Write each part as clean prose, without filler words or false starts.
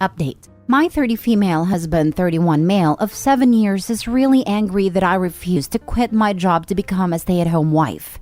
Update. My 30 female husband, 31 male, of 7 years is really angry that I refuse to quit my job to become a stay-at-home wife.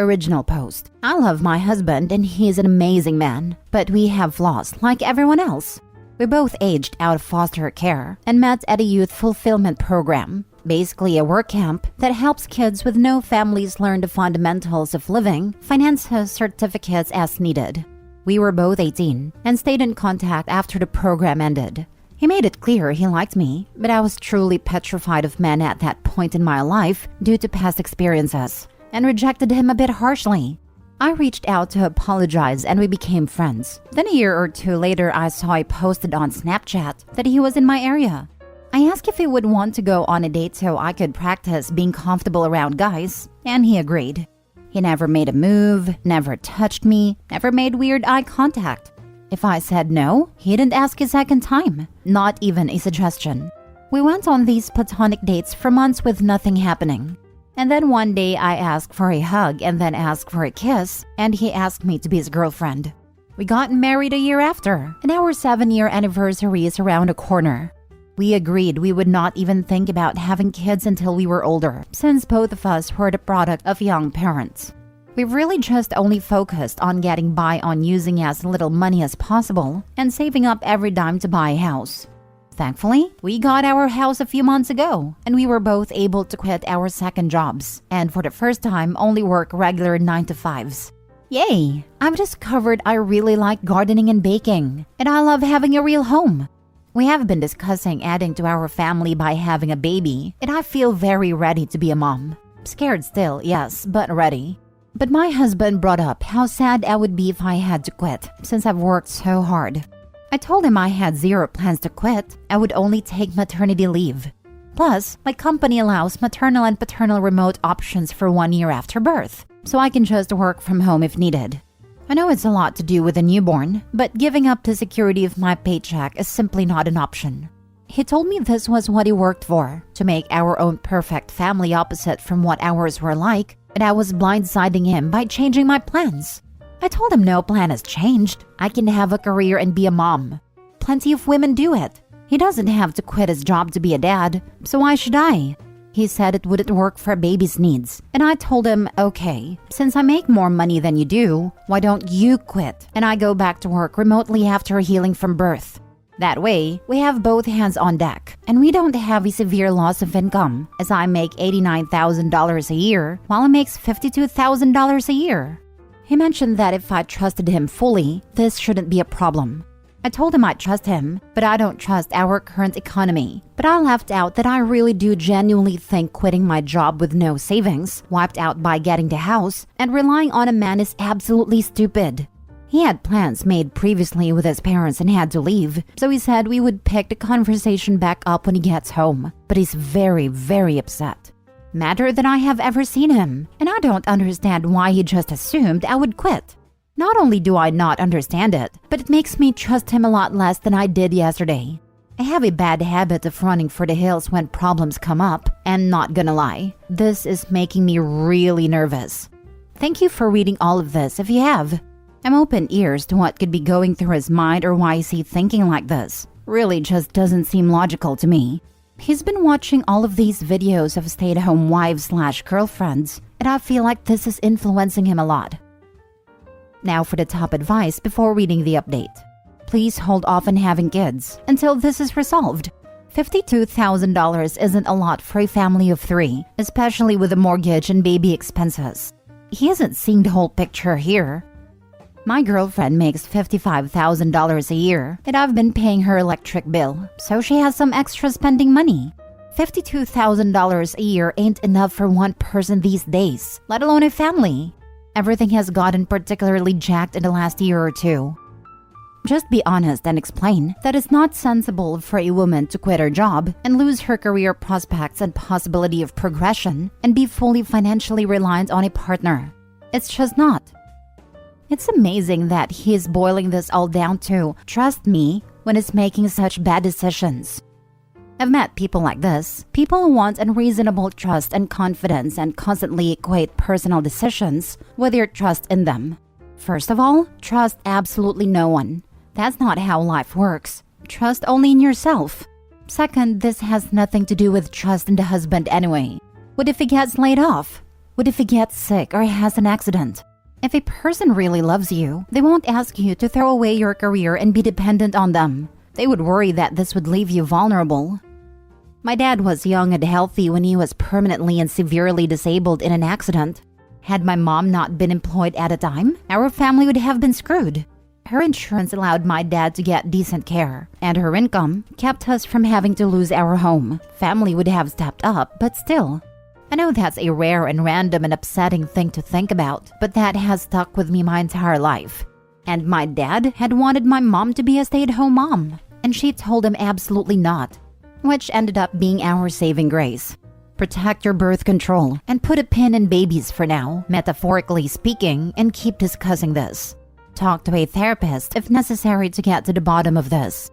Original post. I love my husband and he's an amazing man, but we have flaws like everyone else. We both aged out of foster care and met at a youth fulfillment program, basically a work camp that helps kids with no families learn the fundamentals of living, finances, certificates as needed. We were both 18 and stayed in contact after the program ended. He made it clear he liked me, but I was truly petrified of men at that point in my life due to past experiences, and rejected him a bit harshly. I reached out to apologize and we became friends. Then a year or two later, I saw he posted on Snapchat that he was in my area. I asked if he would want to go on a date so I could practice being comfortable around guys, and he agreed. He never made a move, never touched me, never made weird eye contact. If I said no, he didn't ask a second time, not even a suggestion. We went on these platonic dates for months with nothing happening. And then one day I asked for a hug and then asked for a kiss, and he asked me to be his girlfriend. We got married a year after, and our 7-year anniversary is around the corner. We agreed we would not even think about having kids until we were older, since both of us were the product of young parents. We've really just only focused on getting by on using as little money as possible and saving up every dime to buy a house. Thankfully, we got our house a few months ago, and we were both able to quit our second jobs, and for the first time only work regular 9-to-5s. Yay! I've discovered I really like gardening and baking, and I love having a real home. We have been discussing adding to our family by having a baby, and I feel very ready to be a mom. Scared still, yes, but ready. But my husband brought up how sad I would be if I had to quit, since I've worked so hard. I told him I had zero plans to quit. I would only take maternity leave. Plus, my company allows maternal and paternal remote options for 1 year after birth, so I can just work from home if needed. I know it's a lot to do with a newborn, but giving up the security of my paycheck is simply not an option. He told me this was what he worked for, to make our own perfect family opposite from what ours were like, and I was blindsiding him by changing my plans. I told him no plan has changed. I can have a career and be a mom. Plenty of women do it. He doesn't have to quit his job to be a dad, so why should I? He said it wouldn't work for a baby's needs, and I told him, okay, since I make more money than you do, why don't you quit and I go back to work remotely after healing from birth? That way, we have both hands on deck, and we don't have a severe loss of income, as I make $89,000 a year, while he makes $52,000 a year. He mentioned that if I trusted him fully, this shouldn't be a problem. I told him I trust him, but I don't trust our current economy. But I left out that I really do genuinely think quitting my job with no savings, wiped out by getting the house, and relying on a man is absolutely stupid. He had plans made previously with his parents and had to leave, so he said we would pick the conversation back up when he gets home. But he's very, very upset. Madder than I have ever seen him, and I don't understand why he just assumed I would quit. Not only do I not understand it, but it makes me trust him a lot less than I did yesterday. I have a bad habit of running for the hills when problems come up, and not gonna lie, this is making me really nervous. Thank you for reading all of this if you have. I'm open ears to what could be going through his mind or why is he thinking like this. Really just doesn't seem logical to me. He's been watching all of these videos of stay-at-home wives/girlfriends, and I feel like this is influencing him a lot. Now for the top advice before reading the update. Please hold off on having kids until this is resolved. $52,000 isn't a lot for a family of 3, especially with a mortgage and baby expenses. He isn't seeing the whole picture here. My girlfriend makes $55,000 a year, and I've been paying her electric bill, so she has some extra spending money. $52,000 a year ain't enough for one person these days, let alone a family. Everything has gotten particularly jacked in the last year or two. Just be honest and explain that it's not sensible for a woman to quit her job and lose her career prospects and possibility of progression and be fully financially reliant on a partner. It's just not. It's amazing that he is boiling this all down to trust me when he's making such bad decisions. I've met people like this, people who want unreasonable trust and confidence and constantly equate personal decisions with your trust in them. First of all, trust absolutely no one. That's not how life works. Trust only in yourself. Second, this has nothing to do with trust in the husband anyway. What if he gets laid off? What if he gets sick or has an accident? If a person really loves you, they won't ask you to throw away your career and be dependent on them. They would worry that this would leave you vulnerable. My dad was young and healthy when he was permanently and severely disabled in an accident. Had my mom not been employed at a time, our family would have been screwed. Her insurance allowed my dad to get decent care, and her income kept us from having to lose our home. Family would have stepped up, but still. I know that's a rare and random and upsetting thing to think about, but that has stuck with me my entire life. And my dad had wanted my mom to be a stay-at-home mom, and she told him absolutely not, which ended up being our saving grace. Protect your birth control and put a pin in babies for now, metaphorically speaking, and keep discussing this. Talk to a therapist if necessary to get to the bottom of this.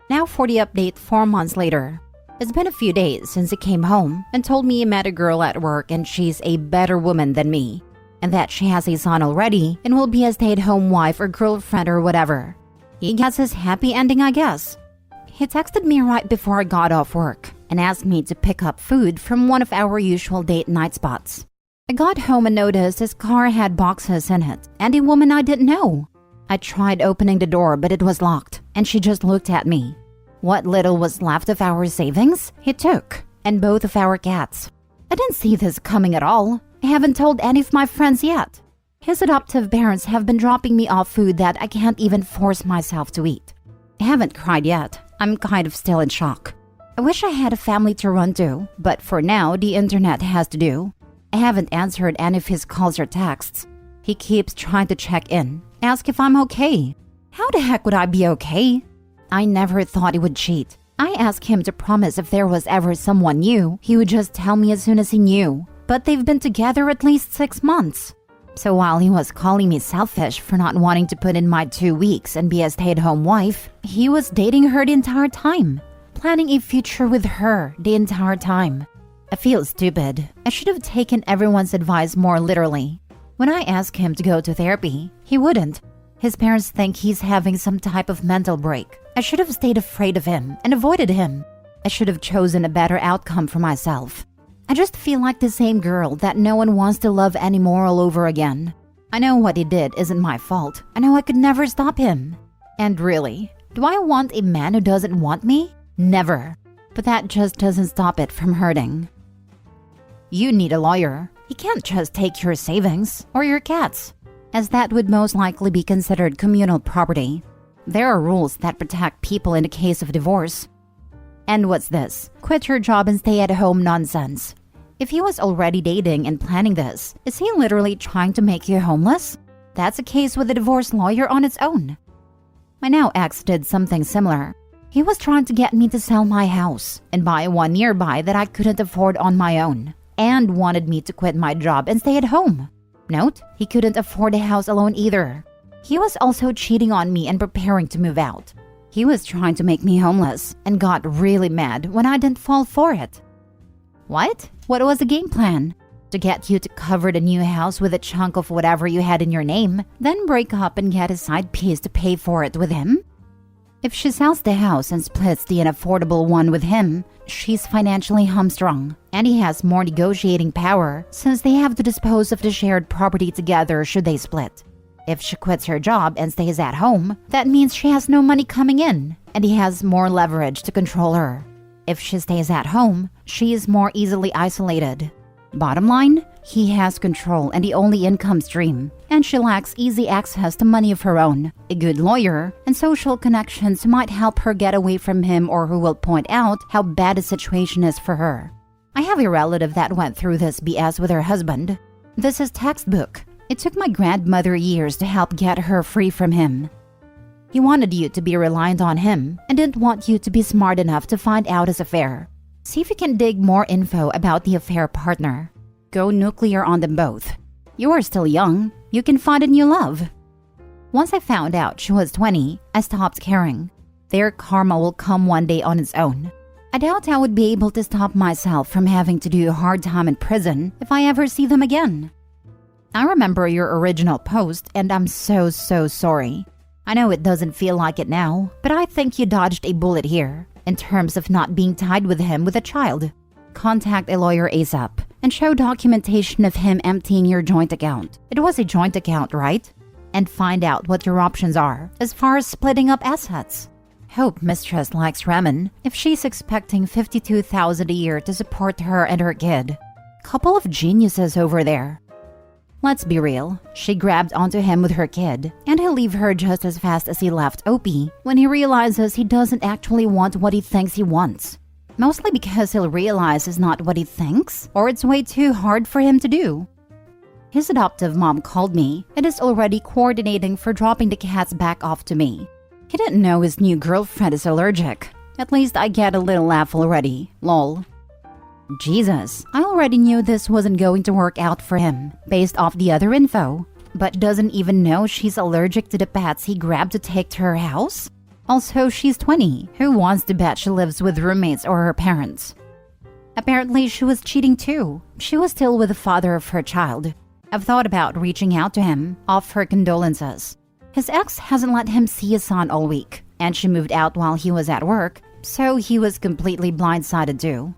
Now for the update 4 months later. It's been a few days since he came home and told me he met a girl at work and she's a better woman than me, and that she has a son already and will be a stay-at-home wife or girlfriend or whatever. He gets his happy ending, I guess. He texted me right before I got off work and asked me to pick up food from one of our usual date night spots. I got home and noticed his car had boxes in it and a woman I didn't know. I tried opening the door, but it was locked, and she just looked at me. What little was left of our savings, he took, and both of our cats. I didn't see this coming at all. I haven't told any of my friends yet. His adoptive parents have been dropping me off food that I can't even force myself to eat. I haven't cried yet. I'm kind of still in shock. I wish I had a family to run to, but for now, the internet has to do. I haven't answered any of his calls or texts. He keeps trying to check in, ask if I'm okay. How the heck would I be okay? I never thought he would cheat. I asked him to promise if there was ever someone new, he would just tell me as soon as he knew. But they've been together at least 6 months. So while he was calling me selfish for not wanting to put in my 2 weeks and be a stay-at-home wife, he was dating her the entire time, planning a future with her the entire time. I feel stupid. I should have taken everyone's advice more literally. When I asked him to go to therapy, he wouldn't. His parents think he's having some type of mental break. I should have stayed afraid of him and avoided him. I should have chosen a better outcome for myself. I just feel like the same girl that no one wants to love anymore all over again. I know what he did isn't my fault. I know I could never stop him. And really, do I want a man who doesn't want me? Never. But that just doesn't stop it from hurting. You need a lawyer. He can't just take your savings or your cats, as that would most likely be considered communal property. There are rules that protect people in the case of divorce. And what's this? Quit your job and stay at home nonsense. If he was already dating and planning this, is he literally trying to make you homeless? That's a case with a divorce lawyer on its own. My now ex did something similar. He was trying to get me to sell my house and buy one nearby that I couldn't afford on my own, and wanted me to quit my job and stay at home. Note, he couldn't afford a house alone either. He was also cheating on me and preparing to move out. He was trying to make me homeless and got really mad when I didn't fall for it. What? What was the game plan? To get you to cover the new house with a chunk of whatever you had in your name, then break up and get a side piece to pay for it with him? If she sells the house and splits the unaffordable one with him, she's financially hamstrung, and he has more negotiating power since they have to dispose of the shared property together should they split. If she quits her job and stays at home, that means she has no money coming in, and he has more leverage to control her. If she stays at home, she is more easily isolated. Bottom line, he has control and the only income stream, and she lacks easy access to money of her own, a good lawyer, and social connections who might help her get away from him or who will point out how bad the situation is for her. I have a relative that went through this BS with her husband. This is textbook. It took my grandmother years to help get her free from him. He wanted you to be reliant on him and didn't want you to be smart enough to find out his affair. See if you can dig more info about the affair partner. Go nuclear on them both. You are still young. You can find a new love. Once I found out she was 20, I stopped caring. Their karma will come one day on its own. I doubt I would be able to stop myself from having to do a hard time in prison if I ever see them again. I remember your original post and I'm so sorry. I know it doesn't feel like it now, but I think you dodged a bullet here in terms of not being tied with him with a child. Contact a lawyer ASAP and show documentation of him emptying your joint account. It was a joint account, right? And find out what your options are as far as splitting up assets. Hope Mistress likes ramen if she's expecting $52,000 a year to support her and her kid. Couple of geniuses over there. Let's be real, she grabbed onto him with her kid, and he'll leave her just as fast as he left Opie when he realizes he doesn't actually want what he thinks he wants. Mostly because he'll realize it's not what he thinks, or it's way too hard for him to do. His adoptive mom called me and is already coordinating for dropping the cats back off to me. He didn't know his new girlfriend is allergic. At least I get a little laugh already, lol. Jesus, I already knew this wasn't going to work out for him, based off the other info, but doesn't even know she's allergic to the pets he grabbed to take to her house? Also, she's 20. Who wants to bet she lives with roommates or her parents? Apparently, she was cheating too. She was still with the father of her child. I've thought about reaching out to him, offer condolences. His ex hasn't let him see his son all week, and she moved out while he was at work, so he was completely blindsided too.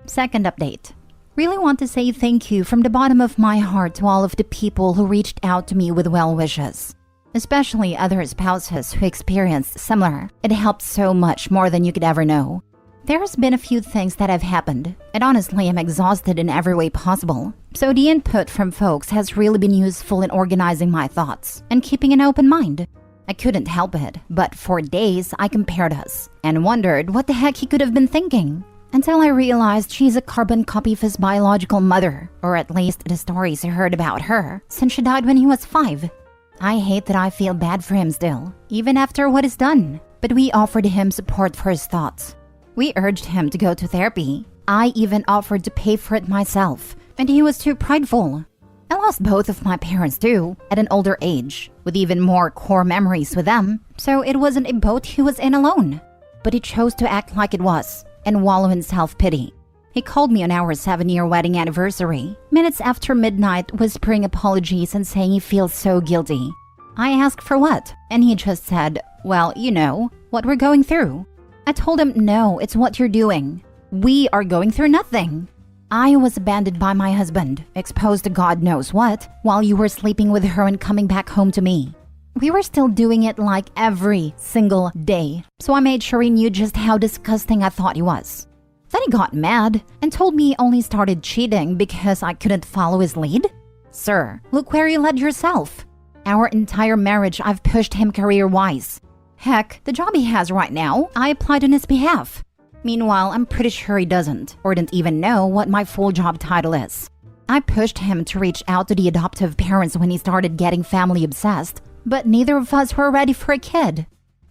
Second update. Really want to say thank you from the bottom of my heart to all of the people who reached out to me with well wishes. Especially other spouses who experienced similar. It helped so much more than you could ever know. There's been a few things that have happened, and honestly I'm exhausted in every way possible. So the input from folks has really been useful in organizing my thoughts and keeping an open mind. I couldn't help it, but for days I compared us and wondered what the heck he could have been thinking. Until I realized she's a carbon copy of his biological mother, or at least the stories I heard about her, since she died when he was 5. I hate that I feel bad for him still, even after what is done, but we offered him support for his thoughts. We urged him to go to therapy. I even offered to pay for it myself, and he was too prideful. I lost both of my parents too, at an older age, with even more core memories with them, so it wasn't a boat he was in alone. But he chose to act like it was, and wallow in self-pity. He called me on our 7-year wedding anniversary, minutes after midnight, whispering apologies and saying he feels so guilty. I asked for what, and he just said, well, you know, what we're going through. I told him, no, it's what you're doing. We are going through nothing. I was abandoned by my husband, exposed to God knows what, while you were sleeping with her and coming back home to me. We were still doing it like every single day, so I made sure he knew just how disgusting I thought he was. Then he got mad and told me he only started cheating because I couldn't follow his lead? Sir, look where you led yourself. Our entire marriage I've pushed him career-wise. Heck, the job he has right now, I applied on his behalf. Meanwhile, I'm pretty sure he doesn't, or didn't even know what my full job title is. I pushed him to reach out to the adoptive parents when he started getting family obsessed, but neither of us were ready for a kid.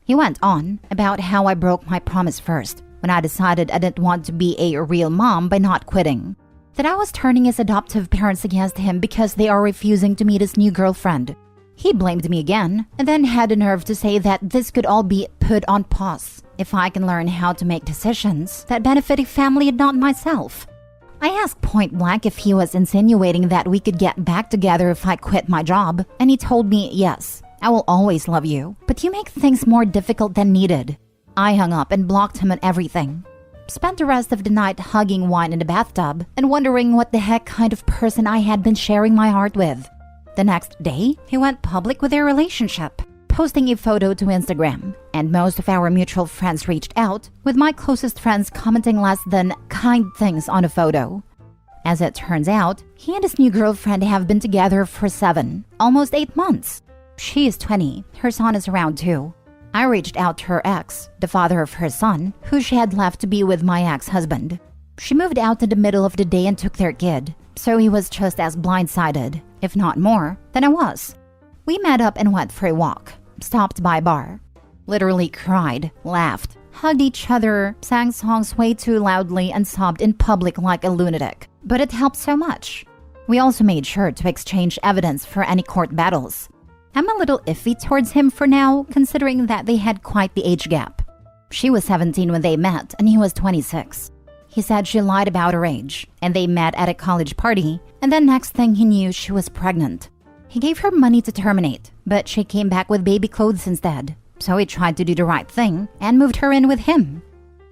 He went on about how I broke my promise first, when I decided I didn't want to be a real mom by not quitting. That I was turning his adoptive parents against him because they are refusing to meet his new girlfriend. He blamed me again, and then had the nerve to say that this could all be put on pause if I can learn how to make decisions that benefit a family and not myself. I asked point blank if he was insinuating that we could get back together if I quit my job, and he told me, yes, I will always love you, but you make things more difficult than needed. I hung up and blocked him on everything. Spent the rest of the night hugging wine in the bathtub and wondering what the heck kind of person I had been sharing my heart with. The next day, he went public with their relationship, posting a photo to Instagram, and most of our mutual friends reached out, with my closest friends commenting less than kind things on a photo. As it turns out, he and his new girlfriend have been together for 7, almost 8 months. She is 20, her son is around 2. I reached out to her ex, the father of her son, who she had left to be with my ex-husband. She moved out in the middle of the day and took their kid, so he was just as blindsided, if not more, than I was. We met up and went for a walk, stopped by a bar, literally cried, laughed, hugged each other, sang songs way too loudly, and sobbed in public like a lunatic. But it helped so much. We also made sure to exchange evidence for any court battles. I'm a little iffy towards him for now, considering that they had quite the age gap. She was 17 when they met and he was 26. He said she lied about her age, and they met at a college party, and then next thing he knew, she was pregnant. He gave her money to terminate, but she came back with baby clothes instead. So he tried to do the right thing and moved her in with him.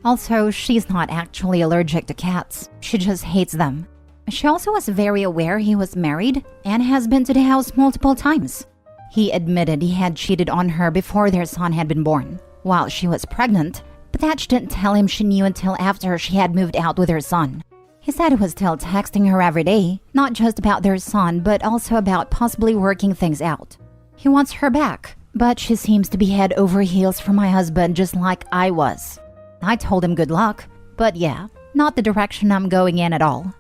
Also, she's not actually allergic to cats. She just hates them. She also was very aware he was married and has been to the house multiple times. He admitted he had cheated on her before their son had been born, while she was pregnant, but that she didn't tell him she knew until after she had moved out with her son. He said he was still texting her every day, not just about their son, but also about possibly working things out. He wants her back, but she seems to be head over heels for my husband just like I was. I told him good luck, but yeah, not the direction I'm going in at all.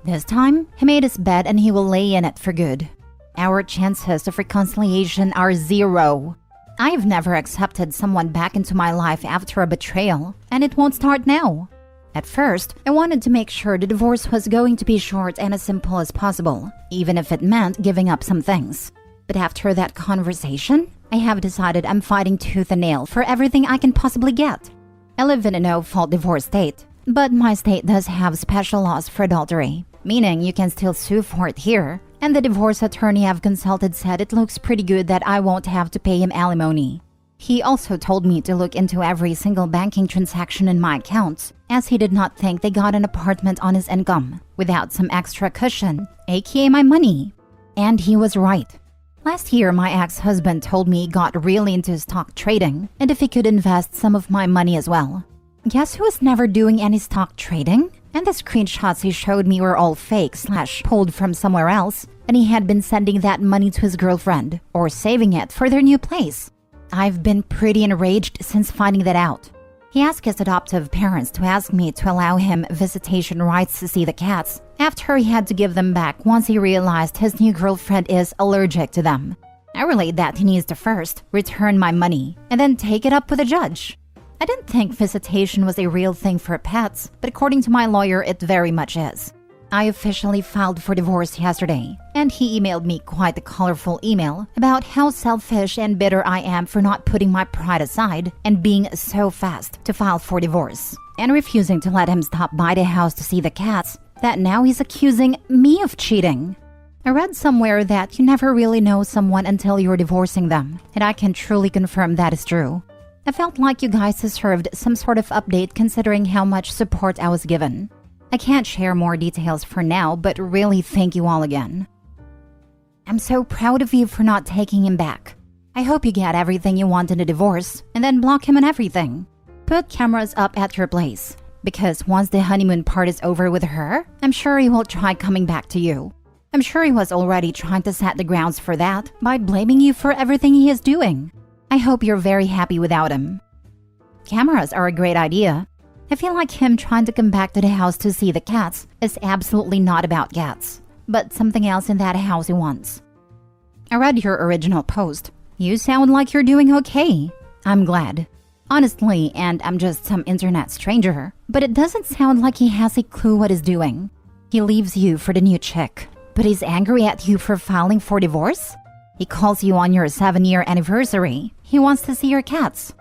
This time, he made his bed and he will lay in it for good. Our chances of reconciliation are 0. I've never accepted someone back into my life after a betrayal, and it won't start now. At first, I wanted to make sure the divorce was going to be short and as simple as possible, even if it meant giving up some things. But after that conversation, I have decided I'm fighting tooth and nail for everything I can possibly get. I live in a no-fault divorce state, but my state does have special laws for adultery, meaning you can still sue for it here, and the divorce attorney I've consulted said it looks pretty good that I won't have to pay him alimony. He also told me to look into every single banking transaction in my accounts, as he did not think they got an apartment on his income without some extra cushion, aka my money. And he was right. Last year, my ex-husband told me he got really into stock trading and if he could invest some of my money as well. Guess who was never doing any stock trading? And the screenshots he showed me were all fake / pulled from somewhere else, and he had been sending that money to his girlfriend or saving it for their new place. I've been pretty enraged since finding that out. He asked his adoptive parents to ask me to allow him visitation rights to see the cats after he had to give them back once he realized his new girlfriend is allergic to them. I relayed that he needs to first return my money and then take it up with a judge. I didn't think visitation was a real thing for pets, but according to my lawyer, it very much is. I officially filed for divorce yesterday, and he emailed me quite a colorful email about how selfish and bitter I am for not putting my pride aside and being so fast to file for divorce, and refusing to let him stop by the house to see the cats, that now he's accusing me of cheating. I read somewhere that you never really know someone until you're divorcing them, and I can truly confirm that is true. I felt like you guys deserved some sort of update considering how much support I was given. I can't share more details for now, but really thank you all again. I'm so proud of you for not taking him back. I hope you get everything you want in a divorce, and then block him on everything. Put cameras up at your place, because once the honeymoon part is over with her, I'm sure he will try coming back to you. I'm sure he was already trying to set the grounds for that by blaming you for everything he is doing. I hope you're very happy without him. Cameras are a great idea. I feel like him trying to come back to the house to see the cats is absolutely not about cats, but something else in that house he wants. I read your original post. You sound like you're doing okay. I'm glad. Honestly, and I'm just some internet stranger, but it doesn't sound like he has a clue what he's doing. He leaves you for the new chick, but he's angry at you for filing for divorce? He calls you on your 7-year anniversary. He wants to see your cats.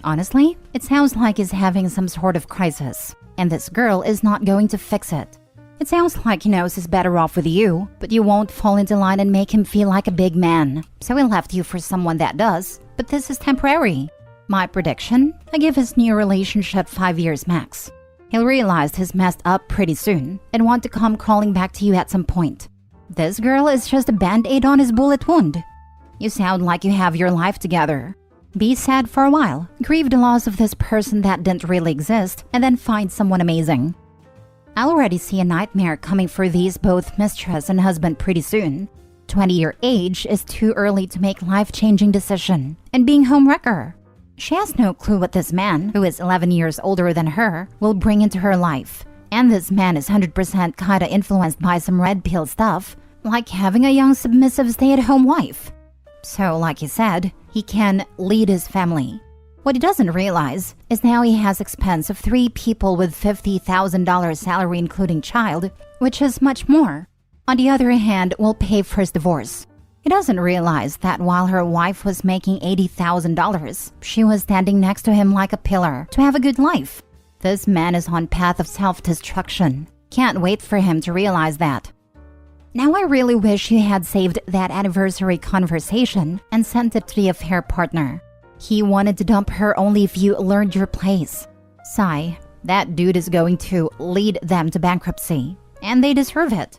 Honestly, it sounds like he's having some sort of crisis, and this girl is not going to fix it. It sounds like he knows he's better off with you, but you won't fall into line and make him feel like a big man. So he left you for someone that does, but this is temporary. My prediction? I give his new relationship 5 years max. He'll realize he's messed up pretty soon and want to come crawling back to you at some point. This girl is just a band-aid on his bullet wound. You sound like you have your life together. Be sad for a while, grieve the loss of this person that didn't really exist, and then find someone amazing. I'll already see a nightmare coming for these both mistress and husband pretty soon. 20-year age is too early to make life-changing decision, and being homewrecker. She has no clue what this man, who is 11 years older than her, will bring into her life. And this man is 100% kinda influenced by some red pill stuff, like having a young submissive stay-at-home wife. So, like he said, he can lead his family. What he doesn't realize is now he has expense of 3 people with $50,000 salary including child, which is much more. On the other hand, will pay for his divorce. He doesn't realize that while her wife was making $80,000, she was standing next to him like a pillar to have a good life. This man is on path of self-destruction. Can't wait for him to realize that. Now I really wish he had saved that anniversary conversation and sent it to the affair partner. He wanted to dump her only if you learned your place. Sigh, that dude is going to lead them to bankruptcy, and they deserve it.